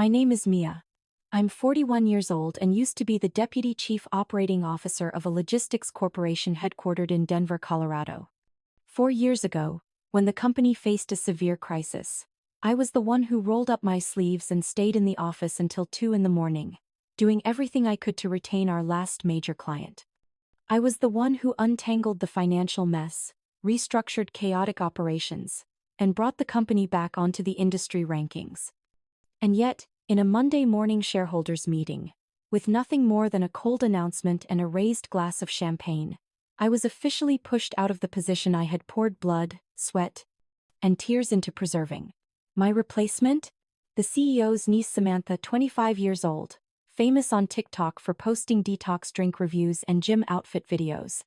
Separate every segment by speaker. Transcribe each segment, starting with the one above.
Speaker 1: My name is Mia. I'm 41 years old and used to be the Deputy Chief Operating Officer of a logistics corporation headquartered in Denver, Colorado. 4 years ago, when the company faced a severe crisis, I was the one who rolled up my sleeves and stayed in the office until 2 in the morning, doing everything I could to retain our last major client. I was the one who untangled the financial mess, restructured chaotic operations, and brought the company back onto the industry rankings. And yet, in a Monday morning shareholders meeting, with nothing more than a cold announcement and a raised glass of champagne, I was officially pushed out of the position I had poured blood, sweat, and tears into preserving. My replacement? The CEO's niece Samantha, 25 years old, famous on TikTok for posting detox drink reviews and gym outfit videos.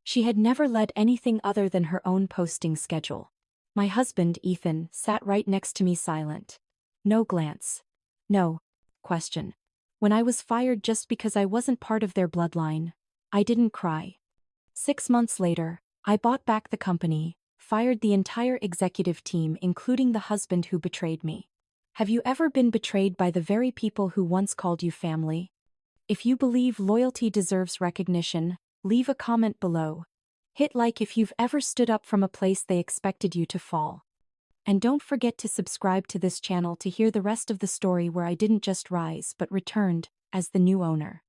Speaker 1: She had never led anything other than her own posting schedule. My husband, Ethan, sat right next to me silent. No glance. No question. When I was fired just because I wasn't part of their bloodline, I didn't cry. 6 months later, I bought back the company, fired the entire executive team including the husband who betrayed me. Have you ever been betrayed by the very people who once called you family? If you believe loyalty deserves recognition, leave a comment below. Hit like if you've ever stood up from a place they expected you to fall. And don't forget to subscribe to this channel to hear the rest of the story where I didn't just rise but returned as the new owner.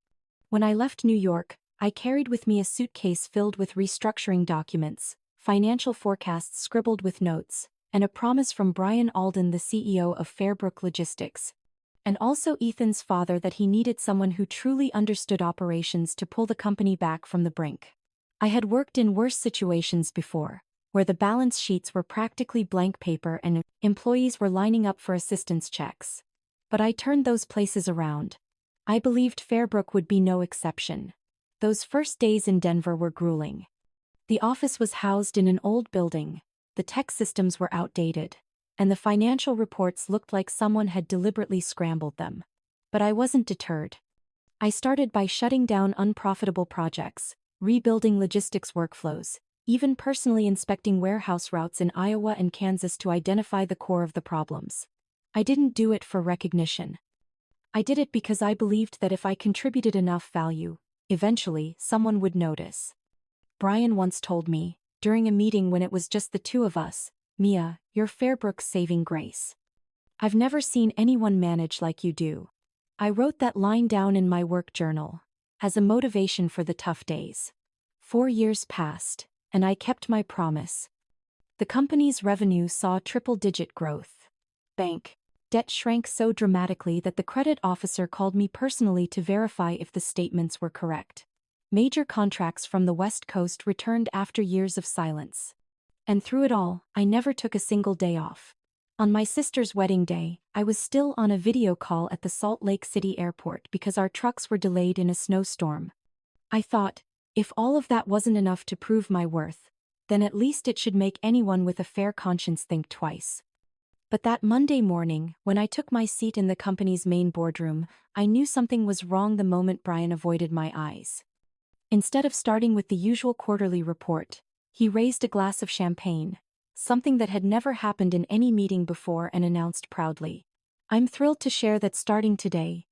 Speaker 1: When I left New York, I carried with me a suitcase filled with restructuring documents, financial forecasts scribbled with notes, and a promise from Brian Alden, the CEO of Fairbrook Logistics, and also Ethan's father that he needed someone who truly understood operations to pull the company back from the brink. I had worked in worse situations before, where the balance sheets were practically blank paper and employees were lining up for assistance checks. But I turned those places around. I believed Fairbrook would be no exception. Those first days in Denver were grueling. The office was housed in an old building, the tech systems were outdated, and the financial reports looked like someone had deliberately scrambled them. But I wasn't deterred. I started by shutting down unprofitable projects, rebuilding logistics workflows, even personally inspecting warehouse routes in Iowa and Kansas to identify the core of the problems. I didn't do it for recognition. I did it because I believed that if I contributed enough value, eventually someone would notice. Brian once told me, during a meeting when it was just the two of us, "Mia, you're Fairbrook's saving grace. I've never seen anyone manage like you do." I wrote that line down in my work journal, as a motivation for the tough days. 4 years passed, and I kept my promise. The company's revenue saw triple-digit growth. Bank debt shrank so dramatically that the credit officer called me personally to verify if the statements were correct. Major contracts from the West Coast returned after years of silence. And through it all, I never took a single day off. On my sister's wedding day, I was still on a video call at the Salt Lake City airport because our trucks were delayed in a snowstorm. I thought, if all of that wasn't enough to prove my worth, then at least it should make anyone with a fair conscience think twice. But that Monday morning, when I took my seat in the company's main boardroom, I knew something was wrong the moment Brian avoided my eyes. Instead of starting with the usual quarterly report, he raised a glass of champagne, something that had never happened in any meeting before, and announced proudly, "I'm thrilled to share that starting today,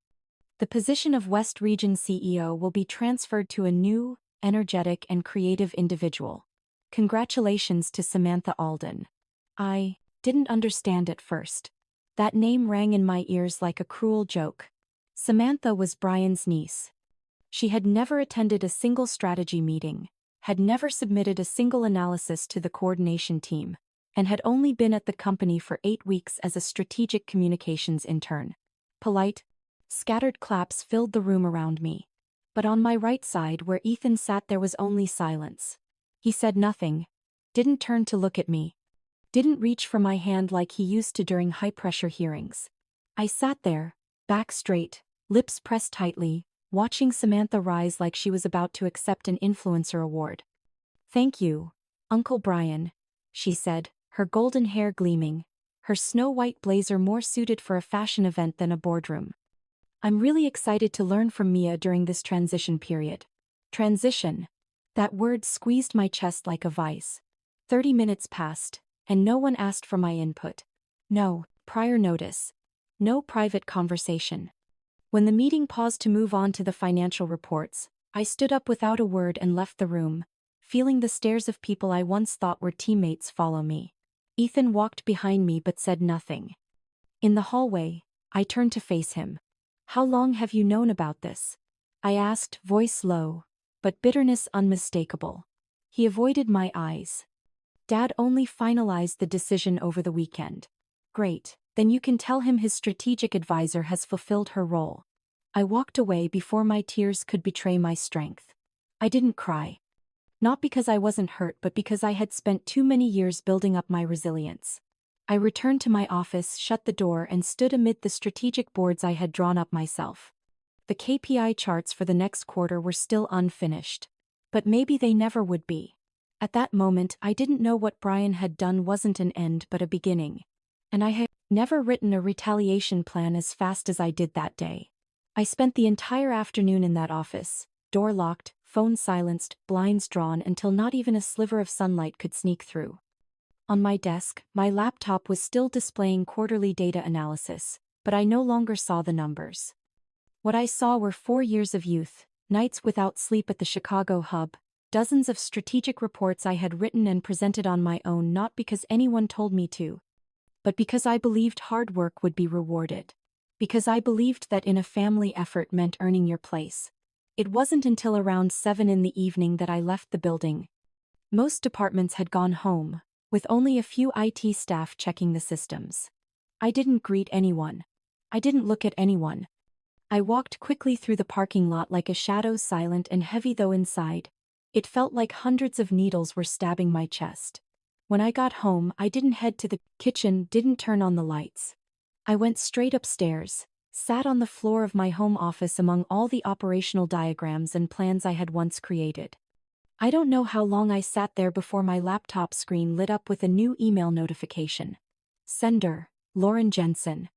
Speaker 1: the position of West Region CEO will be transferred to a new, energetic and creative individual. Congratulations to Samantha Alden." I didn't understand at first. That name rang in my ears like a cruel joke. Samantha was Brian's niece. She had never attended a single strategy meeting, had never submitted a single analysis to the coordination team, and had only been at the company for 8 weeks as a strategic communications intern. Polite, scattered claps filled the room around me. But on my right side where Ethan sat there was only silence. He said nothing, didn't turn to look at me, didn't reach for my hand like he used to during high-pressure hearings. I sat there, back straight, lips pressed tightly, watching Samantha rise like she was about to accept an influencer award. "Thank you, Uncle Brian," she said, her golden hair gleaming, her snow-white blazer more suited for a fashion event than a boardroom. "I'm really excited to learn from Mia during this transition period." Transition. That word squeezed my chest like a vice. 30 minutes passed, and no one asked for my input. No prior notice. No private conversation. When the meeting paused to move on to the financial reports, I stood up without a word and left the room, feeling the stares of people I once thought were teammates follow me. Ethan walked behind me but said nothing. In the hallway, I turned to face him. "How long have you known about this?" I asked, voice low, but bitterness unmistakable. He avoided my eyes. "Dad only finalized the decision over the weekend." "Great, then you can tell him his strategic advisor has fulfilled her role." I walked away before my tears could betray my strength. I didn't cry. Not because I wasn't hurt but because I had spent too many years building up my resilience. I returned to my office, shut the door and stood amid the strategic boards I had drawn up myself. The KPI charts for the next quarter were still unfinished. But maybe they never would be. At that moment I didn't know what Brian had done wasn't an end but a beginning. And I had never written a retaliation plan as fast as I did that day. I spent the entire afternoon in that office, door locked, phone silenced, blinds drawn until not even a sliver of sunlight could sneak through. On my desk, my laptop was still displaying quarterly data analysis, but I no longer saw the numbers. What I saw were 4 years of youth, nights without sleep at the Chicago hub, dozens of strategic reports I had written and presented on my own not because anyone told me to, but because I believed hard work would be rewarded. Because I believed that in a family effort meant earning your place. It wasn't until around 7 in the evening that I left the building. Most departments had gone home, with only a few IT staff checking the systems. I didn't greet anyone. I didn't look at anyone. I walked quickly through the parking lot like a shadow, silent and heavy though inside. It felt like hundreds of needles were stabbing my chest. When I got home, I didn't head to the kitchen, didn't turn on the lights. I went straight upstairs, sat on the floor of my home office among all the operational diagrams and plans I had once created. I don't know how long I sat there before my laptop screen lit up with a new email notification. Sender, Lauren Jensen.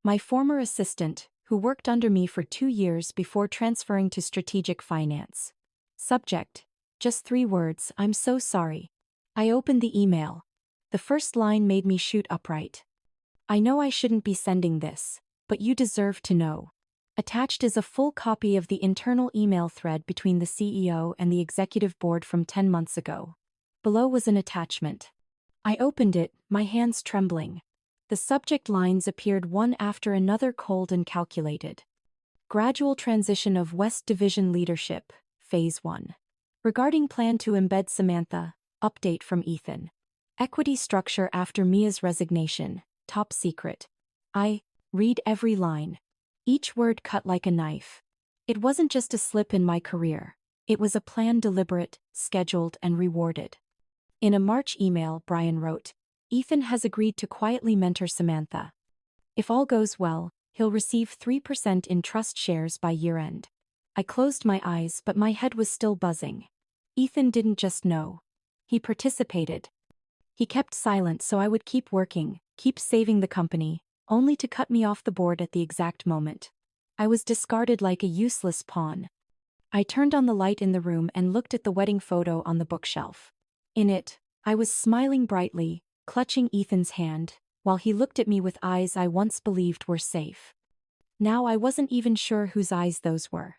Speaker 1: My former assistant, who worked under me for 2 years before transferring to strategic finance. Subject, just 3 words, "I'm so sorry." I opened the email. The first line made me shoot upright. "I know I shouldn't be sending this, but you deserve to know." Attached is a full copy of the internal email thread between the CEO and the executive board from 10 months ago. Below was an attachment. I opened it, my hands trembling. The subject lines appeared one after another, cold and calculated. Gradual transition of West Division leadership, Phase 1. Regarding plan to embed Samantha, update from Ethan. Equity structure after Mia's resignation, top secret. I read every line. Each word cut like a knife. It wasn't just a slip in my career. It was a plan, deliberate, scheduled, and rewarded. In a March email, Brian wrote, "Ethan has agreed to quietly mentor Samantha. If all goes well, he'll receive 3% in trust shares by year-end." I closed my eyes, but my head was still buzzing. Ethan didn't just know. He participated. He kept silent so I would keep working, keep saving the company, only to cut me off the board at the exact moment. I was discarded like a useless pawn. I turned on the light in the room and looked at the wedding photo on the bookshelf. In it, I was smiling brightly, clutching Ethan's hand, while he looked at me with eyes I once believed were safe. Now I wasn't even sure whose eyes those were.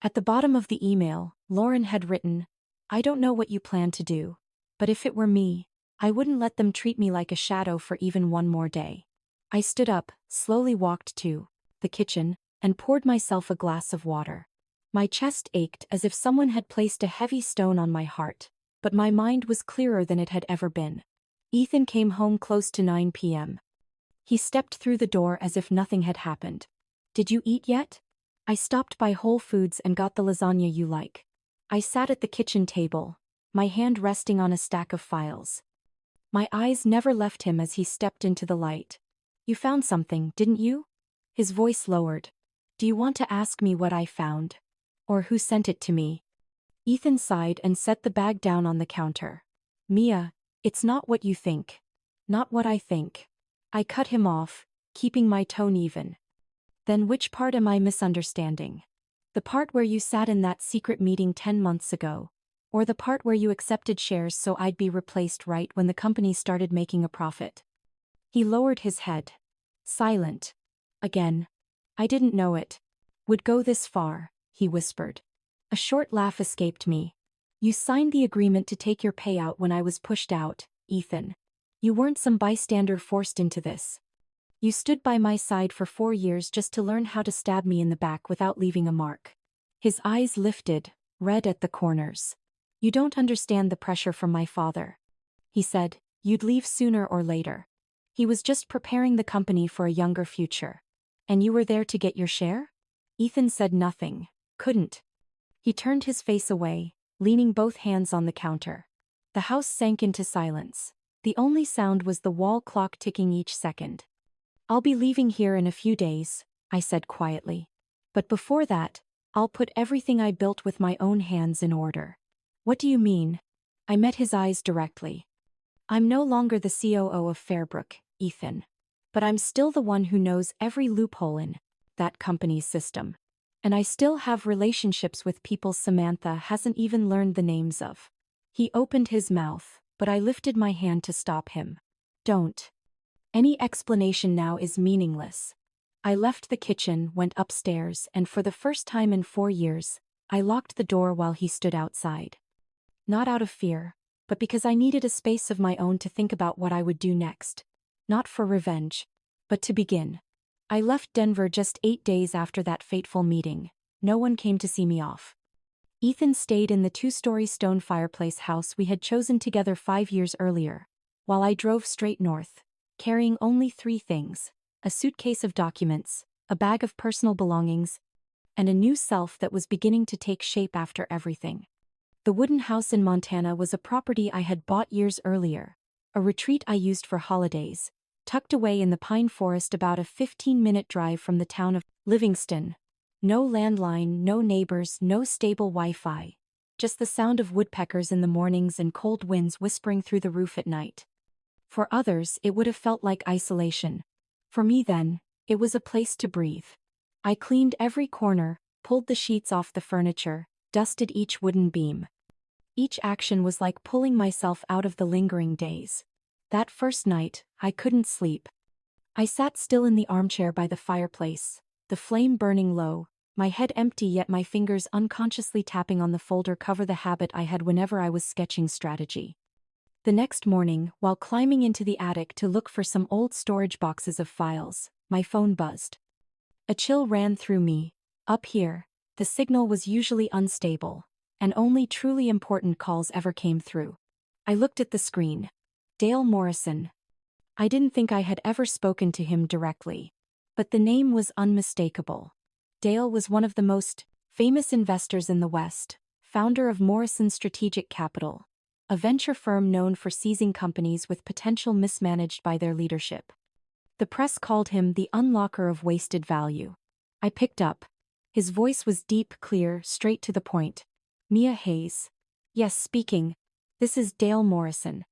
Speaker 1: At the bottom of the email, Lauren had written, "I don't know what you plan to do, but if it were me, I wouldn't let them treat me like a shadow for even one more day." I stood up, slowly walked to the kitchen, and poured myself a glass of water. My chest ached as if someone had placed a heavy stone on my heart, but my mind was clearer than it had ever been. Ethan came home close to 9 p.m. He stepped through the door as if nothing had happened. "Did you eat yet?" "I stopped by Whole Foods and got the lasagna you like." I sat at the kitchen table, my hand resting on a stack of files. My eyes never left him as he stepped into the light. "You found something, didn't you?" His voice lowered. "Do you want to ask me what I found? Or who sent it to me?" Ethan sighed and set the bag down on the counter. "Mia, it's not what you think. Not what I think." I cut him off, keeping my tone even. "Then which part am I misunderstanding? The part where you sat in that secret meeting 10 months ago? Or the part where you accepted shares so I'd be replaced right when the company started making a profit?" He lowered his head. Silent. Again. I didn't know it would go this far, he whispered. A short laugh escaped me. You signed the agreement to take your payout when I was pushed out, Ethan. You weren't some bystander forced into this. You stood by my side for 4 years just to learn how to stab me in the back without leaving a mark. His eyes lifted, red at the corners. You don't understand the pressure from my father. He said, you'd leave sooner or later. He was just preparing the company for a younger future. And you were there to get your share? Ethan said nothing, couldn't. He turned his face away, leaning both hands on the counter. The house sank into silence. The only sound was the wall clock ticking each second. I'll be leaving here in a few days, I said quietly. But before that, I'll put everything I built with my own hands in order. What do you mean? I met his eyes directly. I'm no longer the COO of Fairbrook, Ethan. But I'm still the one who knows every loophole in that company's system. And I still have relationships with people Samantha hasn't even learned the names of. He opened his mouth, but I lifted my hand to stop him. Don't. Any explanation now is meaningless. I left the kitchen, went upstairs, and for the first time in 4 years, I locked the door while he stood outside. Not out of fear, but because I needed a space of my own to think about what I would do next. Not for revenge, but to begin. I left Denver just 8 days after that fateful meeting. No one came to see me off. Ethan stayed in the 2-story stone fireplace house we had chosen together 5 years earlier, while I drove straight north, carrying only 3 things: a suitcase of documents, a bag of personal belongings, and a new self that was beginning to take shape after everything. The wooden house in Montana was a property I had bought years earlier, a retreat I used for holidays, tucked away in the pine forest about a 15-minute drive from the town of Livingston. No landline, no neighbors, no stable Wi-Fi. Just the sound of woodpeckers in the mornings and cold winds whispering through the roof at night. For others, it would have felt like isolation. For me then, it was a place to breathe. I cleaned every corner, pulled the sheets off the furniture, dusted each wooden beam. Each action was like pulling myself out of the lingering days. That first night, I couldn't sleep. I sat still in the armchair by the fireplace, the flame burning low, my head empty yet my fingers unconsciously tapping on the folder cover, the habit I had whenever I was sketching strategy. The next morning, while climbing into the attic to look for some old storage boxes of files, my phone buzzed. A chill ran through me. Up here, the signal was usually unstable, and only truly important calls ever came through. I looked at the screen. Dale Morrison. I didn't think I had ever spoken to him directly, but the name was unmistakable. Dale was one of the most famous investors in the West, founder of Morrison Strategic Capital, a venture firm known for seizing companies with potential mismanaged by their leadership. The press called him the unlocker of wasted value. I picked up. His voice was deep, clear, straight to the point. Mia Hayes. Yes, speaking. This is Dale Morrison.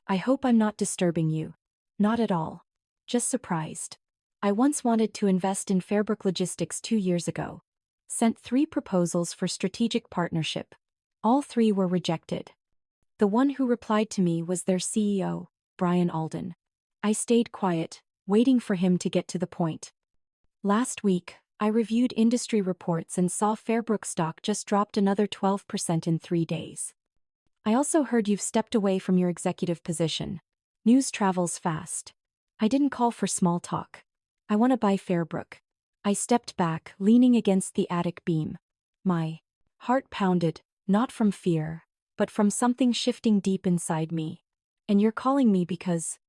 Speaker 1: I hope I'm not disturbing you. Not at all. Just surprised. I once wanted to invest in Fairbrook Logistics 2 years ago. Sent 3 proposals for strategic partnership. All 3 were rejected. The one who replied to me was their CEO, Brian Alden. I stayed quiet, waiting for him to get to the point. Last week, I reviewed industry reports and saw Fairbrook stock just dropped another 12% in 3 days. I also heard you've stepped away from your executive position. News travels fast. I didn't call for small talk. I want to buy Fairbrook. I stepped back, leaning against the attic beam. My heart pounded, not from fear, but from something shifting deep inside me. And you're calling me because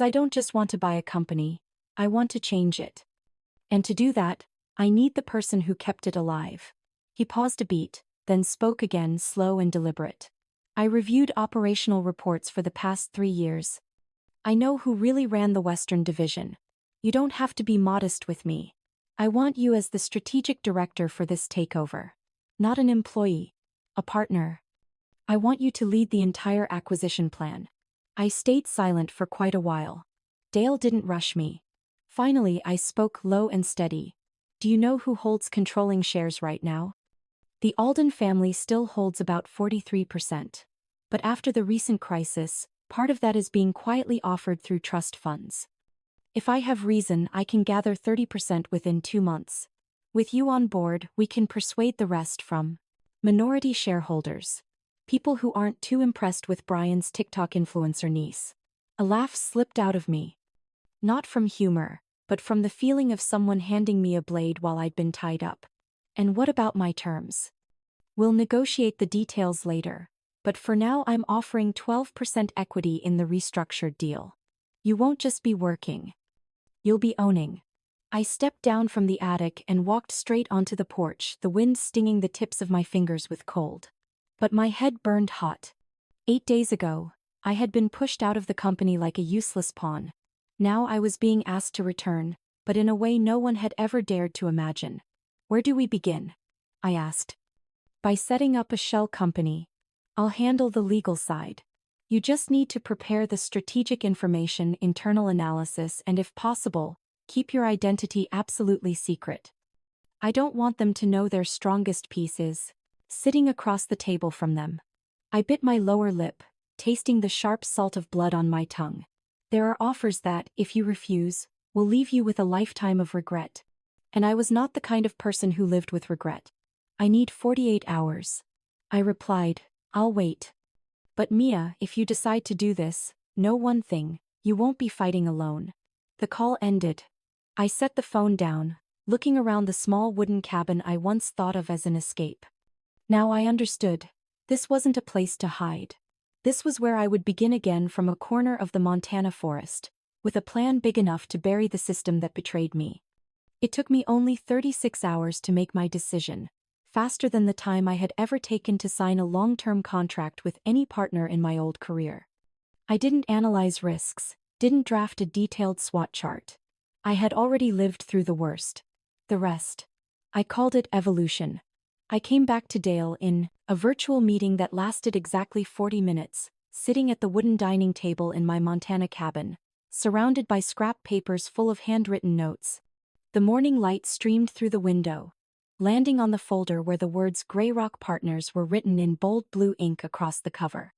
Speaker 1: I don't just want to buy a company, I want to change it. And to do that, I need the person who kept it alive. He paused a beat, then spoke again, slow and deliberate. I reviewed operational reports for the past 3 years. I know who really ran the Western Division. You don't have to be modest with me. I want you as the strategic director for this takeover. Not an employee. A partner. I want you to lead the entire acquisition plan. I stayed silent for quite a while. Dale didn't rush me. Finally, I spoke low and steady. Do you know who holds controlling shares right now? The Alden family still holds about 43%. But after the recent crisis, part of that is being quietly offered through trust funds. If I have reason, I can gather 30% within 2 months. With you on board, we can persuade the rest from minority shareholders. People who aren't too impressed with Brian's TikTok influencer niece. A laugh slipped out of me. Not from humor, but from the feeling of someone handing me a blade while I'd been tied up. And what about my terms? We'll negotiate the details later, but for now I'm offering 12% equity in the restructured deal. You won't just be working. You'll be owning. I stepped down from the attic and walked straight onto the porch, the wind stinging the tips of my fingers with cold. But my head burned hot. 8 days ago, I had been pushed out of the company like a useless pawn. Now I was being asked to return, but in a way no one had ever dared to imagine. Where do we begin? I asked. By setting up a shell company. I'll handle the legal side. You just need to prepare the strategic information, internal analysis, and if possible, keep your identity absolutely secret. I don't want them to know their strongest piece is sitting across the table from them. I bit my lower lip, tasting the sharp salt of blood on my tongue. There are offers that, if you refuse, will leave you with a lifetime of regret. And I was not the kind of person who lived with regret. I need 48 hours. I replied, I'll wait. But Mia, if you decide to do this, know one thing, you won't be fighting alone. The call ended. I set the phone down, looking around the small wooden cabin I once thought of as an escape. Now I understood. This wasn't a place to hide. This was where I would begin again from a corner of the Montana forest, with a plan big enough to bury the system that betrayed me. It took me only 36 hours to make my decision, faster than the time I had ever taken to sign a long-term contract with any partner in my old career. I didn't analyze risks, didn't draft a detailed SWOT chart. I had already lived through the worst. The rest. I called it evolution. I came back to Dale in a virtual meeting that lasted exactly 40 minutes, sitting at the wooden dining table in my Montana cabin, surrounded by scrap papers full of handwritten notes. The morning light streamed through the window, landing on the folder where the words Grey Rock Partners were written in bold blue ink across the cover.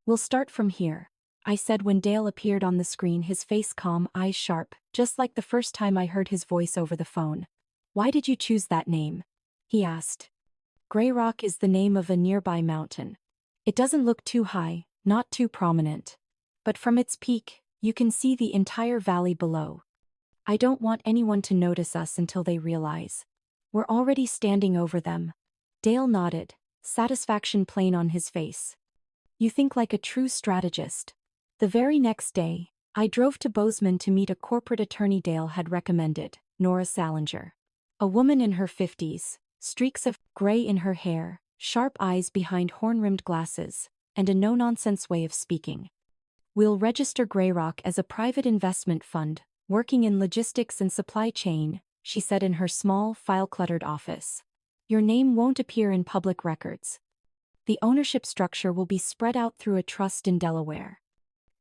Speaker 1: We'll start from here, I said when Dale appeared on the screen, his face calm, eyes sharp, just like the first time I heard his voice over the phone. Why did you choose that name? He asked. Grey Rock is the name of a nearby mountain. It doesn't look too high, not too prominent. But from its peak, you can see the entire valley below. I don't want anyone to notice us until they realize. We're already standing over them. Dale nodded, satisfaction plain on his face. You think like a true strategist. The very next day, I drove to Bozeman to meet a corporate attorney Dale had recommended, Nora Salinger. A woman in her 50s, streaks of gray in her hair, sharp eyes behind horn-rimmed glasses, and a no-nonsense way of speaking. We'll register Grey Rock as a private investment fund, working in logistics and supply chain, she said in her small, file-cluttered office. Your name won't appear in public records. The ownership structure will be spread out through a trust in Delaware.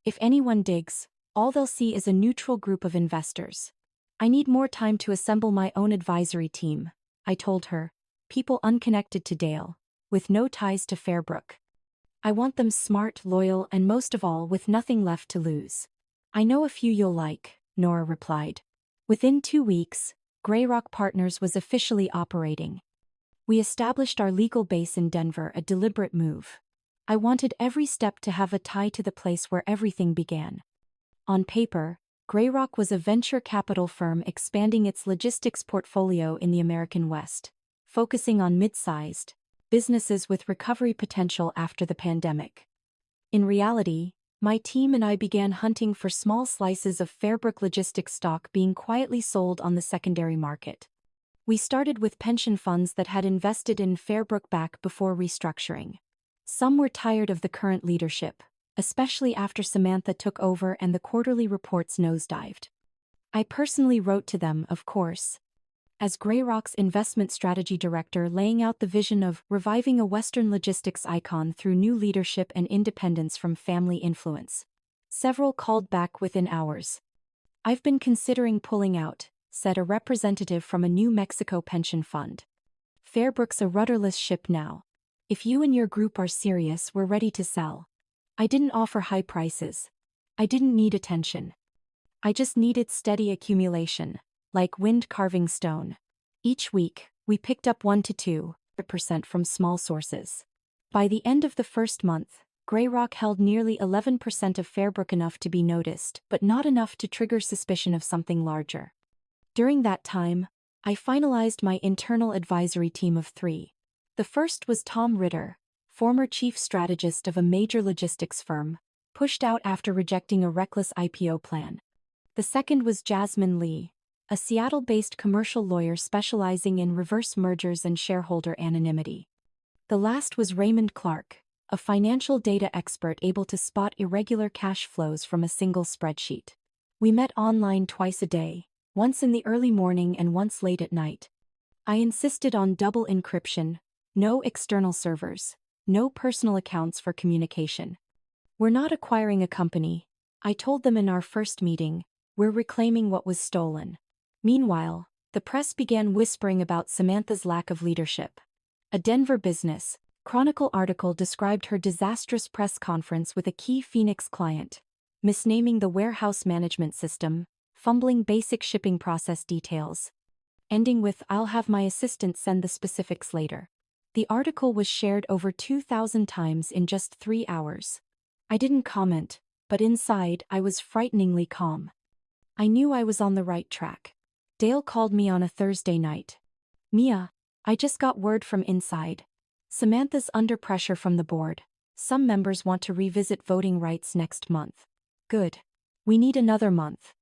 Speaker 1: If anyone digs, all they'll see is a neutral group of investors. I need more time to assemble my own advisory team, I told her, people unconnected to Dale, with no ties to Fairbrook. I want them smart, loyal, and most of all with nothing left to lose. I know a few you'll like, Nora replied. Within 2 weeks, Grey Rock Partners was officially operating. We established our legal base in Denver, a deliberate move. I wanted every step to have a tie to the place where everything began. On paper, Grey Rock was a venture capital firm expanding its logistics portfolio in the American West, focusing on mid-sized businesses with recovery potential after the pandemic. In reality, my team and I began hunting for small slices of Fairbrook logistics stock being quietly sold on the secondary market. We started with pension funds that had invested in Fairbrook back before restructuring. Some were tired of the current leadership, especially after Samantha took over and the quarterly reports nosedived. I personally wrote to them, of course, as Grey Rock's investment strategy director, laying out the vision of reviving a Western logistics icon through new leadership and independence from family influence. Several called back within hours. I've been considering pulling out, said a representative from a New Mexico pension fund. Fairbrook's a rudderless ship now. If you and your group are serious, we're ready to sell. I didn't offer high prices. I didn't need attention. I just needed steady accumulation, like wind carving stone. Each week, we picked up 1 to 2% from small sources. By the end of the first month, Greyrock held nearly 11% of Fairbrook, enough to be noticed, but not enough to trigger suspicion of something larger. During that time, I finalized my internal advisory team of 3. The first was Tom Ritter, former chief strategist of a major logistics firm, pushed out after rejecting a reckless IPO plan. The second was Jasmine Lee, a Seattle-based commercial lawyer specializing in reverse mergers and shareholder anonymity. The last was Raymond Clark, a financial data expert able to spot irregular cash flows from a single spreadsheet. We met online twice a day, once in the early morning and once late at night. I insisted on double encryption, no external servers, no personal accounts for communication. We're not acquiring a company, I told them in our first meeting, we're reclaiming what was stolen. Meanwhile, the press began whispering about Samantha's lack of leadership. A Denver Business Chronicle article described her disastrous press conference with a key Phoenix client, misnaming the warehouse management system, fumbling basic shipping process details, ending with "I'll have my assistant send the specifics later." The article was shared over 2,000 times in just 3 hours. I didn't comment, but inside I was frighteningly calm. I knew I was on the right track. Dale called me on a Thursday night. "Mia, I just got word from inside. Samantha's under pressure from the board. Some members want to revisit voting rights next month." "Good. We need another month.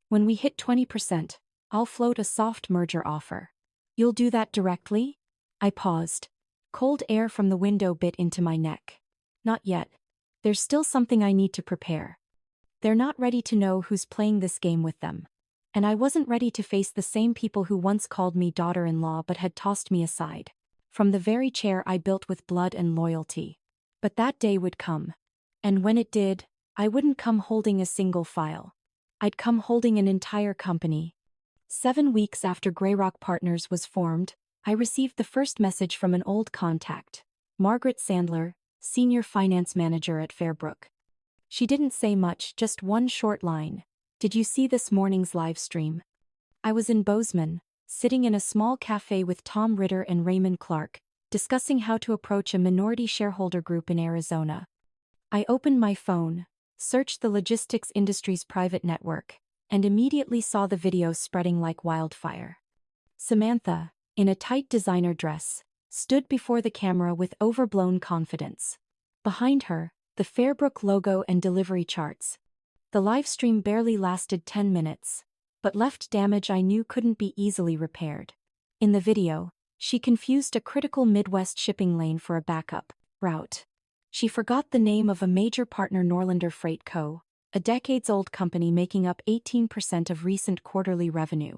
Speaker 1: When we hit 20%, I'll float a soft merger offer." "You'll do that directly?" I paused. Cold air from the window bit into my neck. "Not yet. There's still something I need to prepare. They're not ready to know who's playing this game with them. And I wasn't ready to face the same people who once called me daughter-in-law but had tossed me aside. From the very chair I built with blood and loyalty. But that day would come. And when it did, I wouldn't come holding a single file. I'd come holding an entire company. 7 weeks after Greyrock Partners was formed, I received the first message from an old contact, Margaret Sandler, Senior Finance Manager at Fairbrook. She didn't say much, just one short line. "Did you see this morning's live stream?" I was in Bozeman, sitting in a small cafe with Tom Ritter and Raymond Clark, discussing how to approach a minority shareholder group in Arizona. I opened my phone, searched the logistics industry's private network, and immediately saw the video spreading like wildfire. Samantha, in a tight designer dress, stood before the camera with overblown confidence. Behind her, the Fairbrook logo and delivery charts. The livestream barely lasted 10 minutes, but left damage I knew couldn't be easily repaired. In the video, she confused a critical Midwest shipping lane for a backup route. She forgot the name of a major partner, Norlander Freight Co., a decades-old company making up 18% of recent quarterly revenue.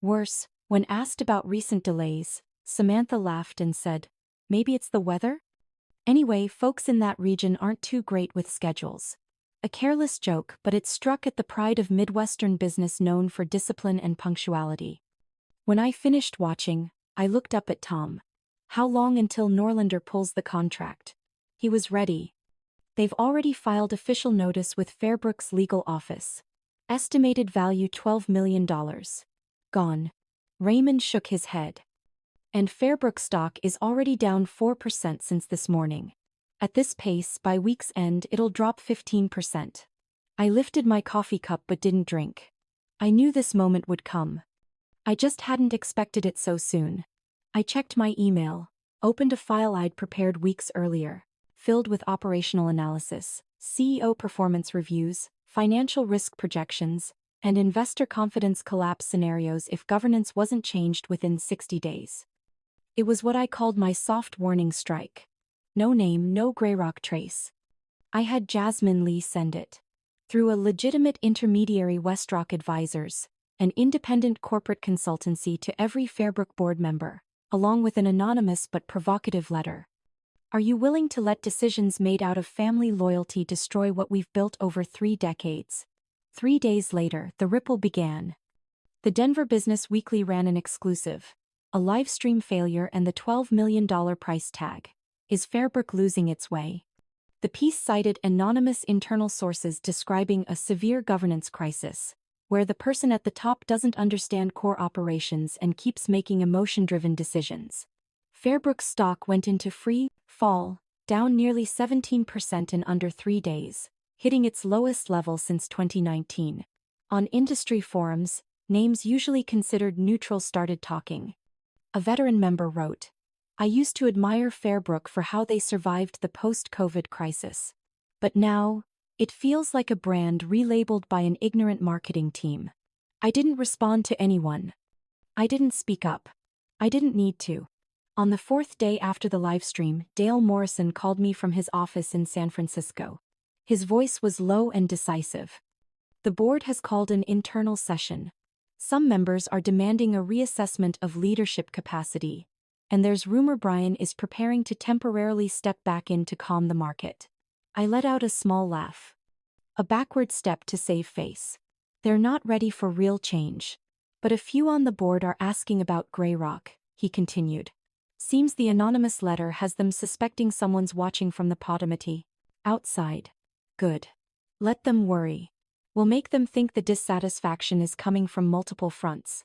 Speaker 1: Worse, when asked about recent delays, Samantha laughed and said, "Maybe it's the weather? Anyway, folks in that region aren't too great with schedules." A careless joke, but it struck at the pride of Midwestern business known for discipline and punctuality. When I finished watching, I looked up at Tom. "How long until Norlander pulls the contract?" He was ready. "They've already filed official notice with Fairbrook's legal office. Estimated value $12 million. Gone." Raymond shook his head. "And Fairbrook stock is already down 4% since this morning. At this pace, by week's end it'll drop 15%. I lifted my coffee cup but didn't drink. I knew this moment would come. I just hadn't expected it so soon. I checked my email, opened a file I'd prepared weeks earlier, filled with operational analysis, CEO performance reviews, financial risk projections, and investor confidence collapse scenarios if governance wasn't changed within 60 days. It was what I called my soft warning strike. No name, no Greyrock trace. I had Jasmine Lee send it. Through a legitimate intermediary, Westrock Advisors, an independent corporate consultancy, to every Fairbrook board member, along with an anonymous but provocative letter. "Are you willing to let decisions made out of family loyalty destroy what we've built over 3 decades? 3 days later, the ripple began. The Denver Business Weekly ran an exclusive. A live stream failure and the $12 million price tag. Is Fairbrook losing its way? The piece cited anonymous internal sources describing a severe governance crisis, where the person at the top doesn't understand core operations and keeps making emotion-driven decisions. Fairbrook's stock went into free fall, down nearly 17% in under 3 days, hitting its lowest level since 2019. On industry forums, names usually considered neutral started talking. A veteran member wrote, "I used to admire Fairbrook for how they survived the post-COVID crisis. But now, it feels like a brand relabeled by an ignorant marketing team." I didn't respond to anyone. I didn't speak up. I didn't need to. On the 4th day after the livestream, Dale Morrison called me from his office in San Francisco. His voice was low and decisive. "The board has called an internal session. Some members are demanding a reassessment of leadership capacity, and there's rumor Brian is preparing to temporarily step back in to calm the market." I let out a small laugh. A backward step to save face. They're not ready for real change. "But a few on the board are asking about Greyrock," he continued. "Seems the anonymous letter has them suspecting someone's watching from the Potomac outside. Good. Let them worry. We'll make them think the dissatisfaction is coming from multiple fronts.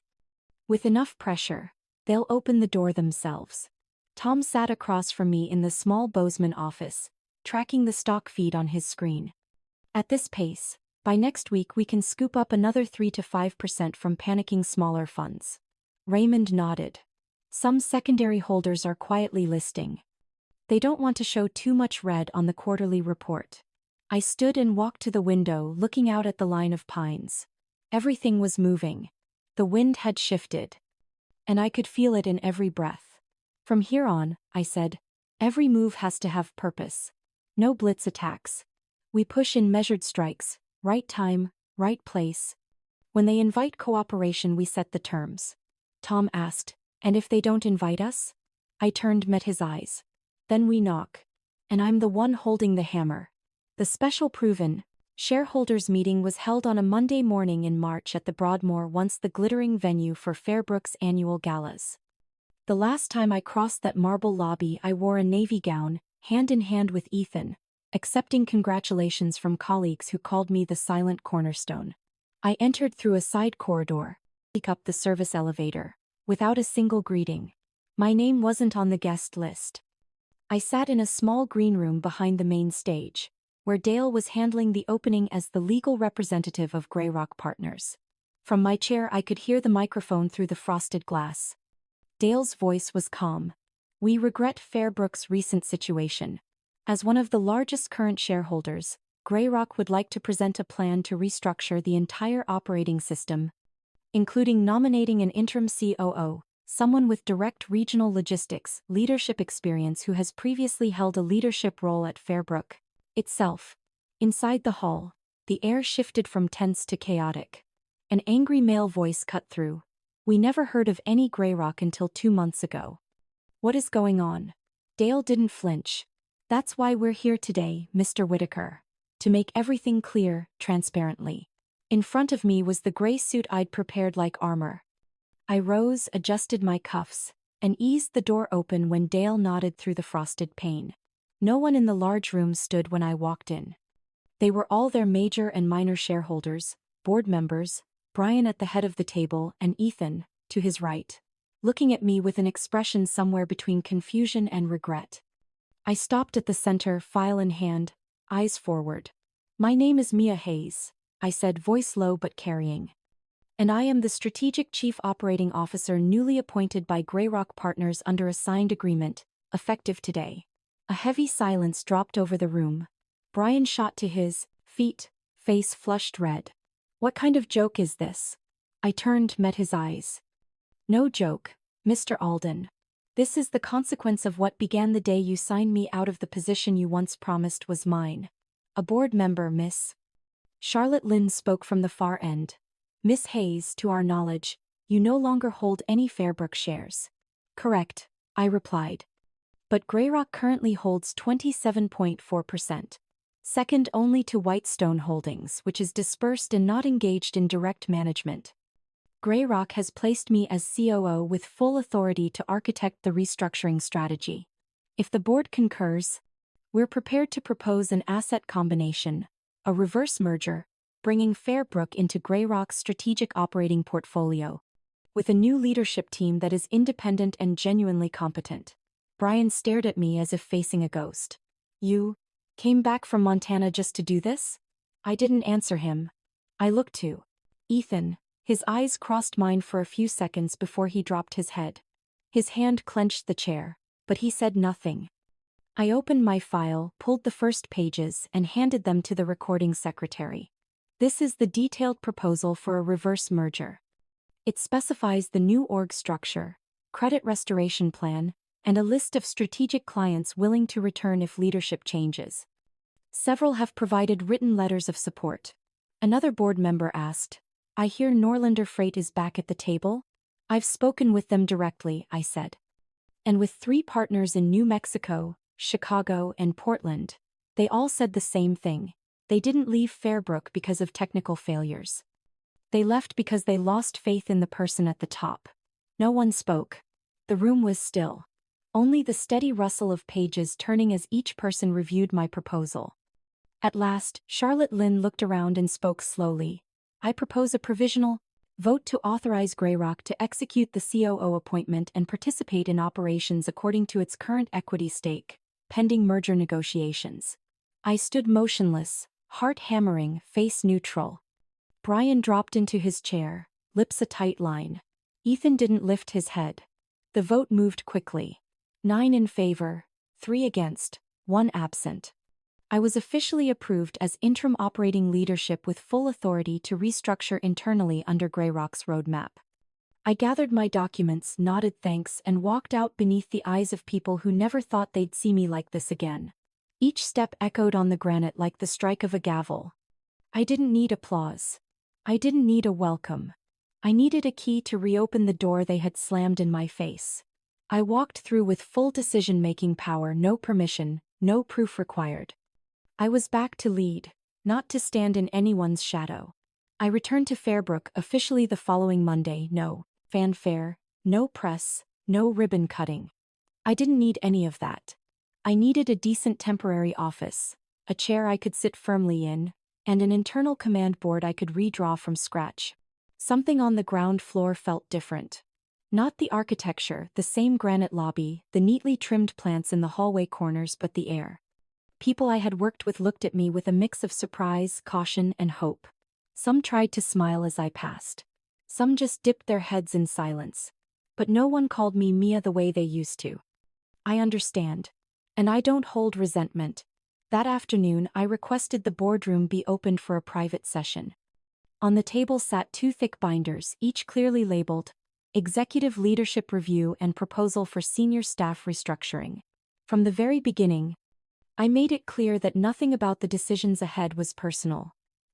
Speaker 1: With enough pressure, they'll open the door themselves." Tom sat across from me in the small Bozeman office, tracking the stock feed on his screen. "At this pace, by next week we can scoop up another 3 to 5% from panicking smaller funds." Raymond nodded. "Some secondary holders are quietly listing. They don't want to show too much red on the quarterly report." I stood and walked to the window, looking out at the line of pines. Everything was moving. The wind had shifted. And I could feel it in every breath. "From here on," I said, "every move has to have purpose. No blitz attacks. We push in measured strikes, right time, right place. When they invite cooperation, we set the terms." Tom asked, "And if they don't invite us?" I turned, met his eyes. "Then we knock. And I'm the one holding the hammer." The special proven shareholders meeting was held on a Monday morning in March at the Broadmoor, once the glittering venue for Fairbrook's annual galas. The last time I crossed that marble lobby, I wore a navy gown, hand in hand with Ethan, accepting congratulations from colleagues who called me the silent cornerstone. I entered through a side corridor, up the service elevator, without a single greeting. My name wasn't on the guest list. I sat in a small green room behind the main stage, where Dale was handling the opening as the legal representative of Greyrock Partners. From my chair I could hear the microphone through the frosted glass. Dale's voice was calm. "We regret Fairbrook's recent situation. As one of the largest current shareholders, Greyrock would like to present a plan to restructure the entire operating system, including nominating an interim COO, someone with direct regional logistics leadership experience who has previously held a leadership role at Fairbrook itself." Inside the hall, the air shifted from tense to chaotic. An angry male voice cut through. "We never heard of any Greyrock until 2 months ago. What is going on?" Dale didn't flinch. "That's why we're here today, Mr. Whitaker. To make everything clear, transparently." In front of me was the gray suit I'd prepared like armor. I rose, adjusted my cuffs, and eased the door open when Dale nodded through the frosted pane. No one in the large room stood when I walked in. They were all their major and minor shareholders, board members, Brian at the head of the table and Ethan, to his right, looking at me with an expression somewhere between confusion and regret. I stopped at the center, file in hand, eyes forward. "My name is Mia Hayes," I said, voice low but carrying. "And I am the Strategic Chief Operating Officer newly appointed by Greyrock Partners under a signed agreement, effective today." A heavy silence dropped over the room. Brian shot to his feet, face flushed red. "What kind of joke is this?" I turned, met his eyes. "No joke, Mr. Alden. This is the consequence of what began the day you signed me out of the position you once promised was mine. A board member, Miss." Charlotte Lynn spoke from the far end. "Miss Hayes, to our knowledge, you no longer hold any Fairbrook shares." "Correct," I replied. "But Greyrock currently holds 27.4%. Second only to Whitestone Holdings, which is dispersed and not engaged in direct management. Greyrock has placed me as COO with full authority to architect the restructuring strategy. If the board concurs, We're prepared to propose an asset combination, a reverse merger, bringing Fairbrook into Greyrock's strategic operating portfolio. With a new leadership team that is independent and genuinely competent. Brian stared at me as if facing a ghost. You came back from Montana just to do this? I didn't answer him. I looked to Ethan. His eyes crossed mine for a few seconds before he dropped his head. His hand clenched the chair, but he said nothing. I opened my file, pulled the first pages, and handed them to the recording secretary. This is the detailed proposal for a reverse merger. It specifies the new org structure, credit restoration plan, and a list of strategic clients willing to return if leadership changes. Several have provided written letters of support. Another board member asked, I hear Norlander Freight is back at the table? I've spoken with them directly, I said. And with 3 partners in New Mexico, Chicago, and Portland, they all said the same thing. They didn't leave Fairbrook because of technical failures. They left because they lost faith in the person at the top. No one spoke. The room was still. Only the steady rustle of pages turning as each person reviewed my proposal. At last, Charlotte Lynn looked around and spoke slowly. I propose a provisional vote to authorize Greyrock to execute the COO appointment and participate in operations according to its current equity stake, pending merger negotiations. I stood motionless, heart hammering, face neutral. Brian dropped into his chair, lips a tight line. Ethan didn't lift his head. The vote moved quickly. 9 in favor, 3 against, 1 absent. I was officially approved as interim operating leadership with full authority to restructure internally under Greyrock's roadmap. I gathered my documents, nodded thanks, and walked out beneath the eyes of people who never thought they'd see me like this again. Each step echoed on the granite like the strike of a gavel. I didn't need applause. I didn't need a welcome. I needed a key to reopen the door they had slammed in my face. I walked through with full decision-making power, no permission, no proof required. I was back to lead, not to stand in anyone's shadow. I returned to Fairbrook officially the following Monday. No fanfare, no press, no ribbon cutting. I didn't need any of that. I needed a decent temporary office, a chair I could sit firmly in, and an internal command board I could redraw from scratch. Something on the ground floor felt different. Not the architecture, the same granite lobby, the neatly trimmed plants in the hallway corners, but the air. People I had worked with looked at me with a mix of surprise, caution, and hope. Some tried to smile as I passed. Some just dipped their heads in silence. But no one called me Mia the way they used to. I understand. And I don't hold resentment. That afternoon I requested the boardroom be opened for a private session. On the table sat 2 thick binders, each clearly labeled, Executive Leadership Review and Proposal for Senior Staff Restructuring. From the very beginning, I made it clear that nothing about the decisions ahead was personal.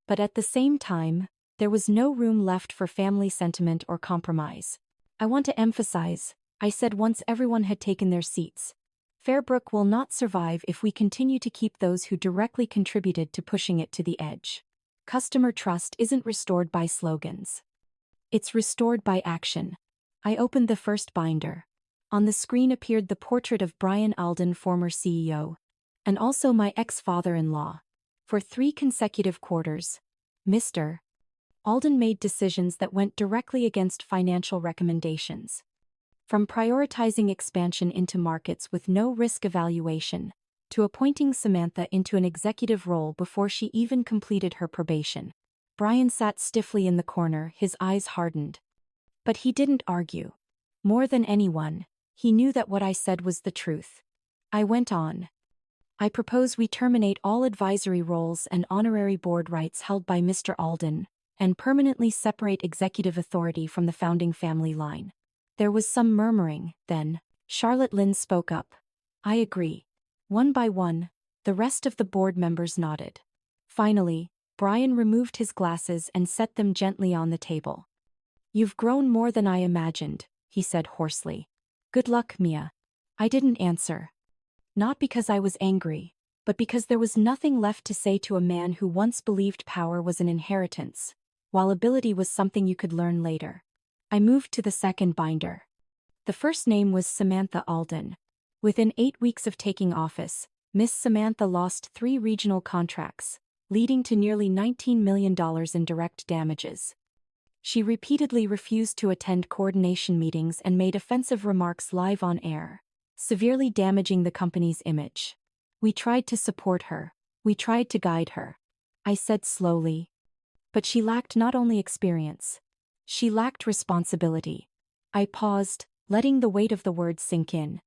Speaker 1: But at the same time, there was no room left for family sentiment or compromise. I want to emphasize, I said once everyone had taken their seats. Fairbrook will not survive if we continue to keep those who directly contributed to pushing it to the edge. Customer trust isn't restored by slogans. It's restored by action. I opened the first binder. On the screen appeared the portrait of Brian Alden, former CEO. And also my ex-father-in-law. For 3 consecutive quarters, Mr. Alden made decisions that went directly against financial recommendations. From prioritizing expansion into markets with no risk evaluation, to appointing Samantha into an executive role before she even completed her probation. Brian sat stiffly in the corner, his eyes hardened. But he didn't argue. More than anyone, he knew that what I said was the truth. I went on. I propose we terminate all advisory roles and honorary board rights held by Mr. Alden, and permanently separate executive authority from the founding family line. There was some murmuring, then Charlotte Lynn spoke up. I agree. One by one, the rest of the board members nodded. Finally, Brian removed his glasses and set them gently on the table. You've grown more than I imagined, he said hoarsely. Good luck, Mia. I didn't answer. Not because I was angry, but because there was nothing left to say to a man who once believed power was an inheritance, while ability was something you could learn later. I moved to the second binder. The first name was Samantha Alden. Within 8 weeks of taking office, Miss Samantha lost 3 regional contracts, leading to nearly $19 million in direct damages. She repeatedly refused to attend coordination meetings and made offensive remarks live on air, severely damaging the company's image. We tried to support her. We tried to guide her, I said slowly. But she lacked not only experience. She lacked responsibility. I paused, letting the weight of the words sink in.